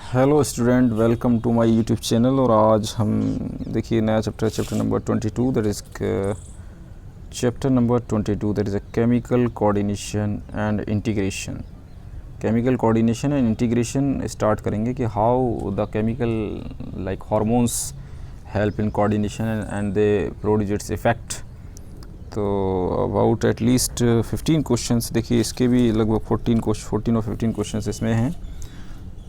Hello student, welcome to my YouTube channel. और आज हम देखिए नया chapter number 22, that is chapter number 22, that is a chemical coordination and integration. Chemical coordination and integration start करेंगे कि how the chemical like hormones help in coordination and they produce its effect. तो about at least 15 questions देखिए, इसके भी लगभग 14 और 15 questions इसमें हैं।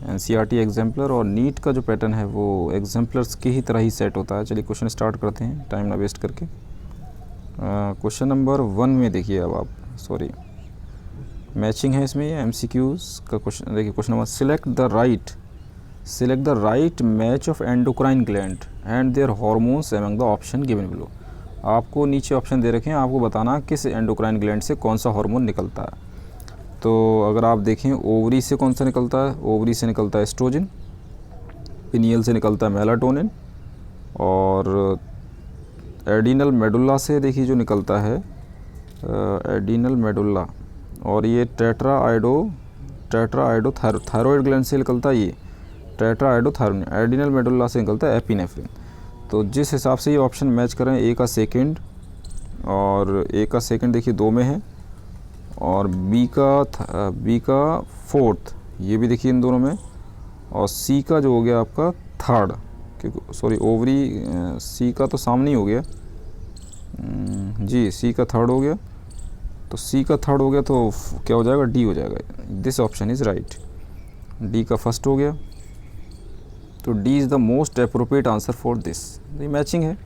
NCERT एग्जाम्पलर और नीट का जो पैटर्न है वो एग्जाम्पलर्स के ही तरह ही सेट होता है। चलिए क्वेश्चन स्टार्ट करते हैं टाइम ना वेस्ट करके। क्वेश्चन नंबर 1 में देखिए, अब आप सॉरी मैचिंग है इसमें, ये MCQs का क्वेश्चन। देखिए question number, select the right match of endocrine gland and their hormones among the option given below. आपको नीचे ऑप्शन दे रखे हैं, आपको बताना किस एंडोक्राइन ग्लैंड से कौन सा हार्मोन निकलता है। तो अगर आप देखें, ओवरी से कौन सा निकलता है? ओवरी से निकलता है एस्ट्रोजन, पिनियल से निकलता है मेलाटोनिन, और एडिनल मेडुल्ला से देखिए जो निकलता है एडिनल मेडुल्ला, और ये टेट्राआइडोथायरॉयड ग्लैंड से निकलता है ये टेट्राआइडोथायरोनिन। एडिनल मेडुल्ला से निकलता है एपिनेफ्रिन। तो जिस हिसाब से ये ऑप्शन मैच करें, ए का सेकेंड और ए का सेकेंड देखिए 2 में है, और बी का फोर्थ ये भी देखिए इन दोनों में, और सी का जो हो गया आपका थर्ड, क्योंकि सॉरी ओवरी सी का तो सामने ही हो गया जी, सी का थर्ड हो गया। तो सी का थर्ड हो गया तो क्या हो जाएगा? डी हो जाएगा। This option is right. D का फर्स्ट हो गया, तो D is the most appropriate answer for this. ये मैचिंग है,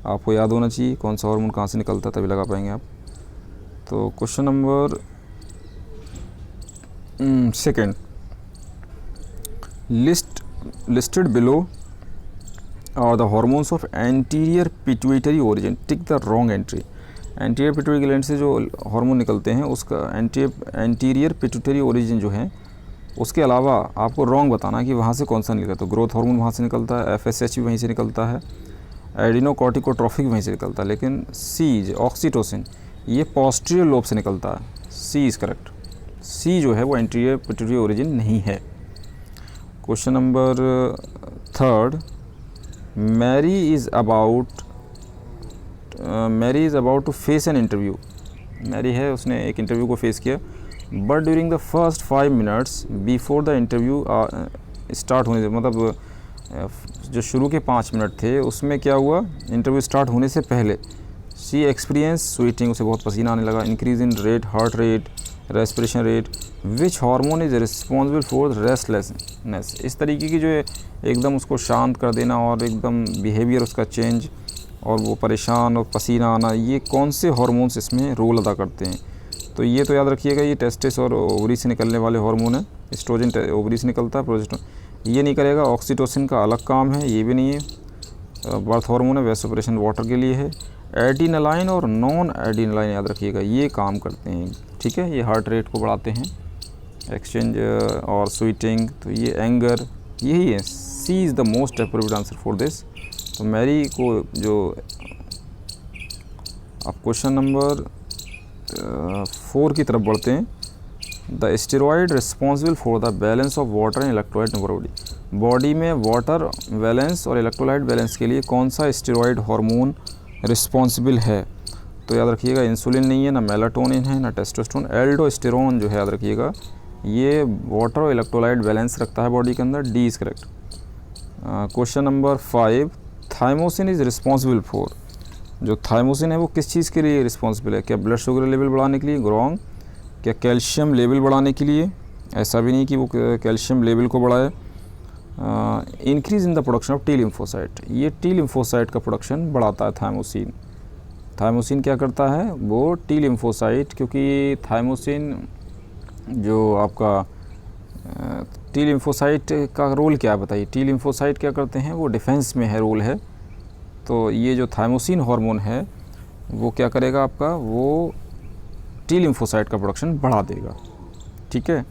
आपको याद होना चाहिए कौन सा हार्मोन कहाँ से निकलता है, तभी लगा पाएंगे आप। तो question number second, listed below are the hormones of anterior pituitary origin, tick the wrong entry. Anterior pituitary gland से जो हार्मोन निकलते हैं उसका एंटीरियर पिट्यूटरी ओरिजिन जो है, उसके अलावा आपको रॉन्ग बताना कि वहाँ से कौन सा निकलता है। तो ग्रोथ हार्मोन वहाँ से निकलता है, FSH भी वहीं से निकलता है, एडिनोकॉर्टिकोट्रॉफिक वहीं से निकलता है, लेकिन सी ऑक्सीटोसिन ये पोस्टीरियर लोब से निकलता है। C is correct. सी जो है वो एंटीरियर पिट्यूटरी ओरिजिन नहीं है। Question number third, Mary is about to face an interview. Mary है, उसने एक इंटरव्यू को फेस किया, but during the first 5 minutes before the interview start होने से, मतलब जो शुरू के 5 मिनट थे उसमें क्या हुआ, इंटरव्यू स्टार्ट होने से पहले सी एक्सपीरियंस स्वेटिंग, उसे बहुत पसीना आने लगा, increase in rate, heart rate, respiration rate, which hormone is responsible for restlessness. इस तरीके की जो है एकदम उसको शांत कर देना और एकदम बिहेवियर उसका चेंज, और वो परेशान और पसीना आना, ये कौन से हार्मोन्स इसमें रोल अदा करते हैं? तो ये तो याद रखिएगा, ये टेस्टिस और ओवरी से निकलने वाले हार्मोन है। एस्ट्रोजन ओवरी से निकलता है, प्रोजेस्टेरोन ये नहीं करेगा। ऑक्सीटोसिन का अलग काम है, ये भी नहीं है। बर्थ हार्मोन है, वेसोप्रेशन वाटर के लिए है। एडिनलाइन और नॉन एडिनलाइन याद रखिएगा, ये काम करते हैं, ठीक है। ये हार्ट रेट को बढ़ाते हैं, एक्सचेंज और स्वीटिंग, तो ये एंगर, यही है। C is the most appropriate answer for this. तो मैरी को जो आप क्वेश्चन नंबर 4 की तरफ बढ़ते हैं। The steroid responsible for the balance of water and electrolyte in body में वाटर बैलेंस और इलेक्ट्रोलाइट बैलेंस के लिए कौन सा स्टेरॉयड हार्मोन रिस्पॉन्सिबल है? तो याद रखिएगा, इंसुलिन नहीं है, ना मेलाटोनिन है, ना टेस्टोस्टेरोन। एल्डोस्टेरोन जो है याद रखिएगा, ये वाटर और इलेक्ट्रोलाइट बैलेंस रखता है बॉडी के अंदर। D is correct. Question number 5, thymosin is responsible for, जो थाइमोसिन है वो किस चीज़ के लिए रिस्पॉन्सिबल है? क्या ब्लड शुगर लेवल बढ़ाने के लिए? रॉन्ग। क्या कैल्शियम लेवल बढ़ाने के लिए? ऐसा भी नहीं कि वो कैल्शियम लेवल को बढ़ाए। Increase in the production of T lymphocyte, ये टी लिम्फोसाइट का प्रोडक्शन बढ़ाता है थाइमोसिन। थाइमोसिन क्या करता है? वो टी लिम्फोसाइट, क्योंकि थाइमोसिन जो आपका टी लिम्फोसाइट का रोल क्या है बताइए? टी लिम्फोसाइट क्या करते हैं? वो डिफेंस में है, रोल है। तो ये जो थाइमोसिन हार्मोन है वो क्या करेगा आपका? वो टी लिम्फोसाइट का प्रोडक्शन बढ़ा देगा, ठीक है।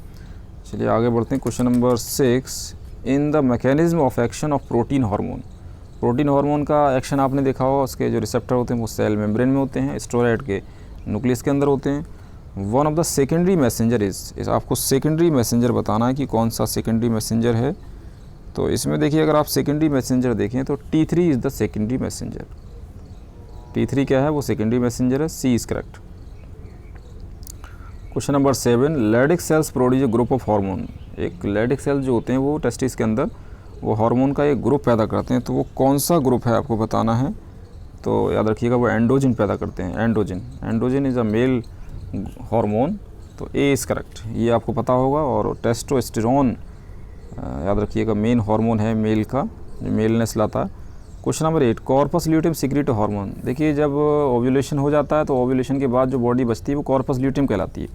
चलिए आगे बढ़ते हैं। Question number 6, in the mechanism of action of protein hormone. Protein hormone का एक्शन आपने देखा होगा, उसके जो रिसेप्टर होते हैं वो सेल मेम्ब्रेन में होते हैं, स्टेरॉयड के न्यूक्लियस के अंदर होते हैं। One of the secondary messenger is, आपको सेकेंडरी मैसेंजर बताना है कि कौन सा सेकेंडरी मैसेंजर है तो इसमें देखिए अगर आप सेकेंडरी मैसेंजर देखें तो T3 is the secondary messenger. T3 क्या है, वो सेकेंडरी मैसेंजर है। C is correct. Question number 7, Leydig cells produce a group of hormone. एक लैडिक सेल जो होते हैं वो टेस्टिस के अंदर वो हार्मोन का एक ग्रुप पैदा करते हैं, तो वो कौन सा ग्रुप है आपको बताना है। तो याद रखिएगा वो एंड्रोजन पैदा करते हैं। Androgen is a male hormone, तो ए इज़ करेक्ट, ये आपको पता होगा। और टेस्टोस्टेरोन याद रखिएगा मेन हार्मोन है मेल का, जो मेलनेस लाता है। Question number 8, corpus luteum secret hormone. देखिए जब ओव्यूलेशन हो जाता है तो ओव्यूलेशन के बाद जो बॉडी बचती है वो कॉर्पस ल्यूटियम कहलाती है।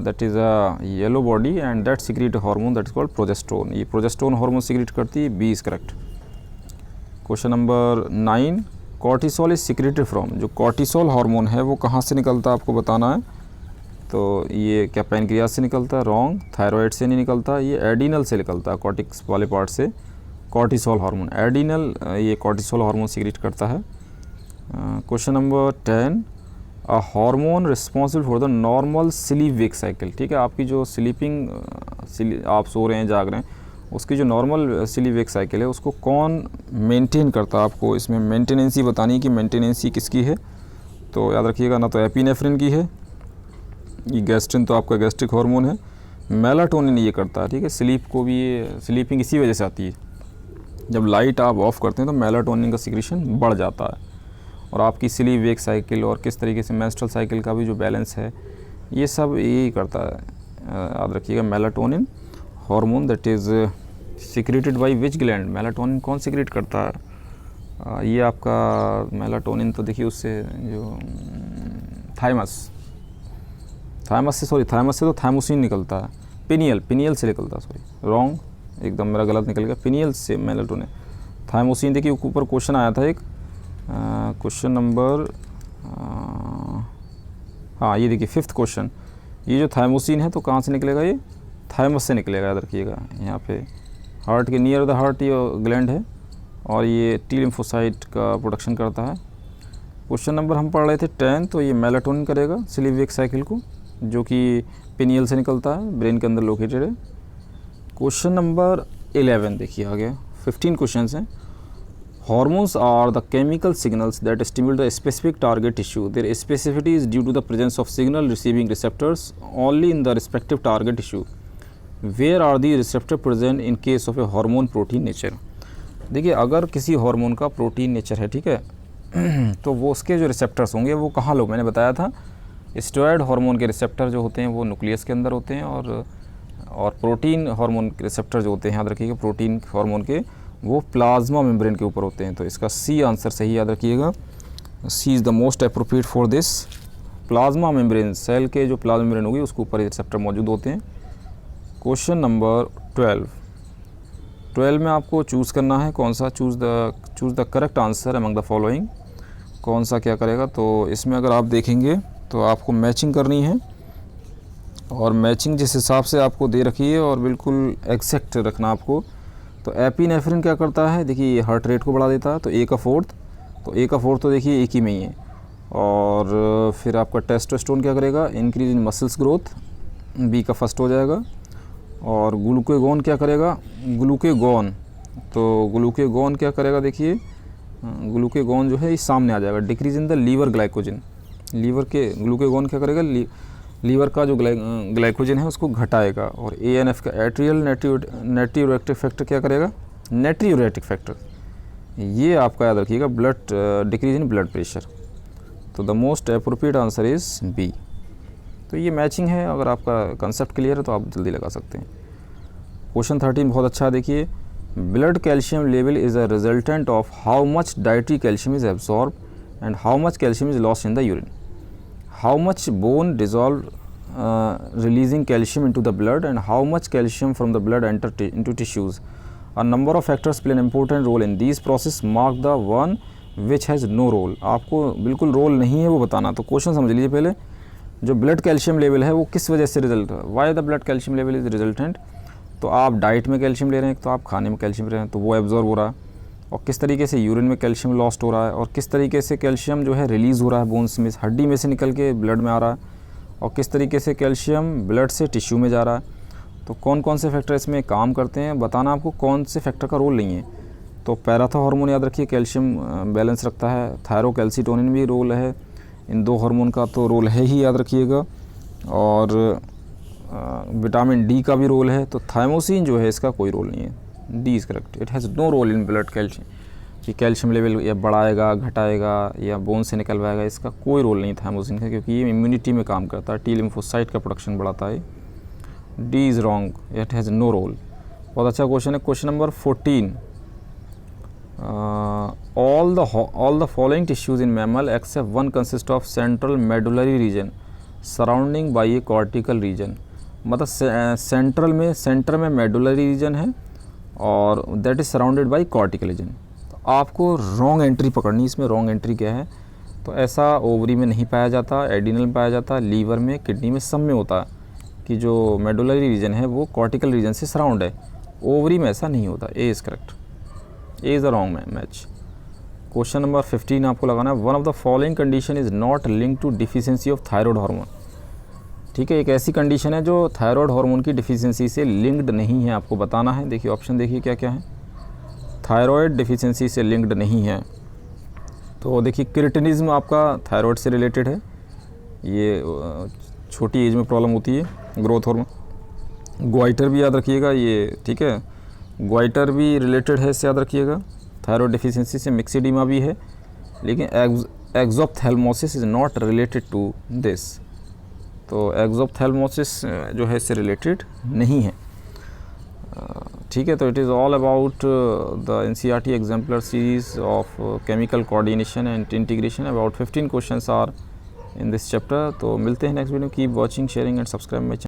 That is a yellow body and that secrete hormone that is called progesterone. ये प्रोजेस्टेरोन हार्मोन सीक्रेट करती है। B is correct. Question number 9, cortisol is secreted from. जो कॉर्टिसोल हार्मोन है वो कहाँ से निकलता है आपको बताना है। तो ये क्या पैनक्रियाज से निकलता है? रॉन्ग। थायराइड से नहीं निकलता, ये एडिनल से निकलता है, कॉर्टिक्स वाले पार्ट से कॉर्टिसोल हार्मोन। एडिनल ये कॉर्टिसोल हार्मोन सीक्रेट करता है। Question number 10, a hormone responsible for the normal sleep wake cycle. ठीक है, आपकी जो स्लीपिंग आप सो रहे हैं जाग रहे हैं उसकी जो नॉर्मल स्लीप वेक साइकिल है उसको कौन मेंटेन करता है। आपको इसमें मेंटेनेंसी बतानी है कि मेंटेनेंसी किसकी है। तो याद रखिएगा ना तो एपिनेफ्रिन की है, ये गैस्ट्रिन तो आपका गैस्ट्रिक हार्मोन है। मेलाटोनिन ये करता है। ठीक है, स्लीप को भी ये स्लीपिंग इसी वजह से आती है, जब लाइट आप ऑफ करते हैं तो मेलाटोनिन का सिक्रेशन बढ़ जाता है और आपकी स्लीप वेक साइकिल और किस तरीके से मेंस्ट्रुअल साइकिल का भी जो बैलेंस है ये सब यही करता है। याद रखिएगा melatonin hormone that is secreted by which gland. Melatonin कौन सीक्रेट करता है? ये आपका मेलाटोनिन तो देखिए उससे जो थाइमस से तो थाइमोसिन निकलता है। पिनियल से निकलता है, सॉरी रॉन्ग, एकदम मेरा गलत निकल गया। पिनियल से मेलाटोनिन, थाइमोसिन देखिए ऊपर क्वेश्चन आया था एक क्वेश्चन नंबर हाँ ये देखिए 5th क्वेश्चन। ये जो थाइमोसिन है तो कहाँ से निकलेगा? ये थाइमस से निकलेगा। याद रखिएगा यहाँ पे हार्ट के नियर द हार्ट ये ग्लैंड है और ये टी लिम्फोसाइट का प्रोडक्शन करता है। क्वेश्चन नंबर हम पढ़ रहे थे 10, तो ये मेलाटोनिन करेगा स्लीप वेक साइकिल को, जो कि पिनियल से निकलता है, ब्रेन के अंदर लोकेटेड है। क्वेश्चन नंबर 11 देखिए आ गया। 15 क्वेश्चन हैं। Hormones are the chemical signals that stimulate the specific target tissue. Their specificity is due to the presence of signal receiving receptors only in the respective target tissue. Where are the receptor present in case of a hormone protein nature? देखिए अगर किसी hormone का protein nature है, ठीक है तो वो उसके जो रिसेप्टर्स होंगे वो कहाँ लोग, मैंने बताया था स्टेरॉयड हार्मोन के रिसेप्टर जो होते हैं वो न्यूक्लियस के अंदर होते हैं और प्रोटीन हार्मोन के रिसेप्टर जो होते हैं याद रखिएगा प्रोटीन हार्मोन के वो प्लाज्मा मेम्ब्रेन के ऊपर होते हैं। तो इसका सी आंसर सही याद रखिएगा। C is the most appropriate for this. Plasma membrane, cell के जो प्लाज्मा मेम्ब्रेन होगी उसके ऊपर रिसेप्टर मौजूद होते हैं। क्वेश्चन नंबर 12 में आपको चूज़ करना है कौन सा, choose the correct answer among the following, कौन सा क्या करेगा। तो इसमें अगर आप देखेंगे तो आपको मैचिंग करनी है और मैचिंग जिस हिसाब से आपको दे रखी है और बिल्कुल एग्जैक्ट रखना आपको। तो एपिनेफ्रिन क्या करता है, देखिए हार्ट रेट को बढ़ा देता है, तो A का 4th, तो A का 4th तो देखिए एक ही में ही है। और फिर आपका टेस्टोस्टेरोन क्या करेगा, increase in muscles growth, B का 1st हो जाएगा। और ग्लूकागॉन क्या करेगा, ग्लूकागॉन, तो ग्लूकागॉन क्या करेगा, देखिए ग्लूकागॉन जो है इस सामने आ जाएगा, decrease in the liver glycogen. Liver के ग्लूकागॉन क्या करेगा, लीवर का जो ग्लाइकोजन है उसको घटाएगा। और ANF का एट्रियल नाइट्रियोरेटिक फैक्टर क्या करेगा, नाइट्रियोरेटिक फैक्टर, ये आपका याद रखिएगा blood decrease in blood pressure. तो the most appropriate answer is B। तो ये मैचिंग है, अगर आपका कंसेप्ट क्लियर है तो आप जल्दी लगा सकते हैं। क्वेश्चन 13 बहुत अच्छा है, देखिए blood calcium level is a resultant of how much dietary calcium is absorb and how much calcium is lost in the urine. How much bone dissolve releasing calcium into the blood and how much calcium from the blood enter into tissues. A number of factors play an important role in these process. Mark the one which has no role. आपको बिल्कुल role नहीं है वो बताना। तो question समझ लीजिए पहले, जो ब्लड कैल्शियम लेवल है वो किस वजह से रिजल्ट है, why the blood calcium level is resultant. तो आप डाइट में कैल्शियम ले रहे हैं, तो आप खाने में कैल्शियम ले रहे हैं तो वो एब्जॉर्ब हो रहा है, और किस तरीके से यूरिन में कैल्शियम लॉस्ट हो रहा है, और किस तरीके से कैल्शियम जो है रिलीज़ हो रहा है बोन्स में, हड्डी में से निकल के ब्लड में आ रहा है, और किस तरीके से कैल्शियम ब्लड से टिश्यू में जा रहा है। तो कौन कौन से फैक्टर इसमें काम करते हैं, बताना आपको कौन से फैक्टर का रोल नहीं है। तो पैराथो हार्मोन याद रखिए, कैल्शियम बैलेंस रखता है। थायरोकैल्सिटोनिन भी रोल है, इन 2 हार्मोन का तो रोल है ही, याद रखिएगा। और विटामिन डी का भी रोल है। तो थाइमोसिन जो है इसका कोई रोल नहीं है। D is correct. It has no role in blood calcium, कि कैल्शियम लेवल या बढ़ाएगा, घटाएगा या बोन से निकलवाएगा, इसका कोई रोल नहीं थाइमोसिन का, क्योंकि ये इम्यूनिटी में काम करता है, टी लिम्फोसाइट का प्रोडक्शन बढ़ाता है। D is wrong, it has no role. बहुत अच्छा क्वेश्चन है। Question number 14, all the following tissues in mammal except one consist of central medullary region surrounding by a cortical region। मतलब centre में medullary region है और that is surrounded by cortical region. तो आपको wrong entry पकड़नी। इसमें wrong entry क्या है, तो ऐसा ओवरी में नहीं पाया जाता, एडिनल में पाया जाता, लीवर में, किडनी में, सब में होता है कि जो मेडुलरी रीजन है वो कॉर्टिकल रीजन से सराउंड है। ओवरी में ऐसा नहीं होता। A is correct, A is the wrong match. Question number 15 आपको लगाना है, one of the following condition is not link to deficiency of thyroid hormone. ठीक है, एक ऐसी कंडीशन है जो थायराइड हार्मोन की डिफिशियंसी से लिंक्ड नहीं है, आपको बताना है। देखिए ऑप्शन देखिए क्या क्या है, थायराइड डिफिशियंसी से लिंक्ड नहीं है। तो देखिए क्रिटिनिज्म आपका थायराइड से रिलेटेड है, ये छोटी एज में प्रॉब्लम होती है, ग्रोथ हार्मोन। ग्वाइटर भी याद रखिएगा ये, ठीक है, ग्वाइटर भी रिलेटेड है, इससे याद रखिएगा। थायराइड डिफिशियंसी से मिक्सिडीमा भी है, लेकिन exophthalmosis is not related to this. तो एक्सोप्थेल्मोसिस जो है इससे रिलेटेड नहीं है। ठीक है, तो it is all about the NCERT exemplar series of chemical coordination and integration. About 15 questions are in this chapter. तो मिलते हैं next video. Keep watching, sharing and subscribe my channel.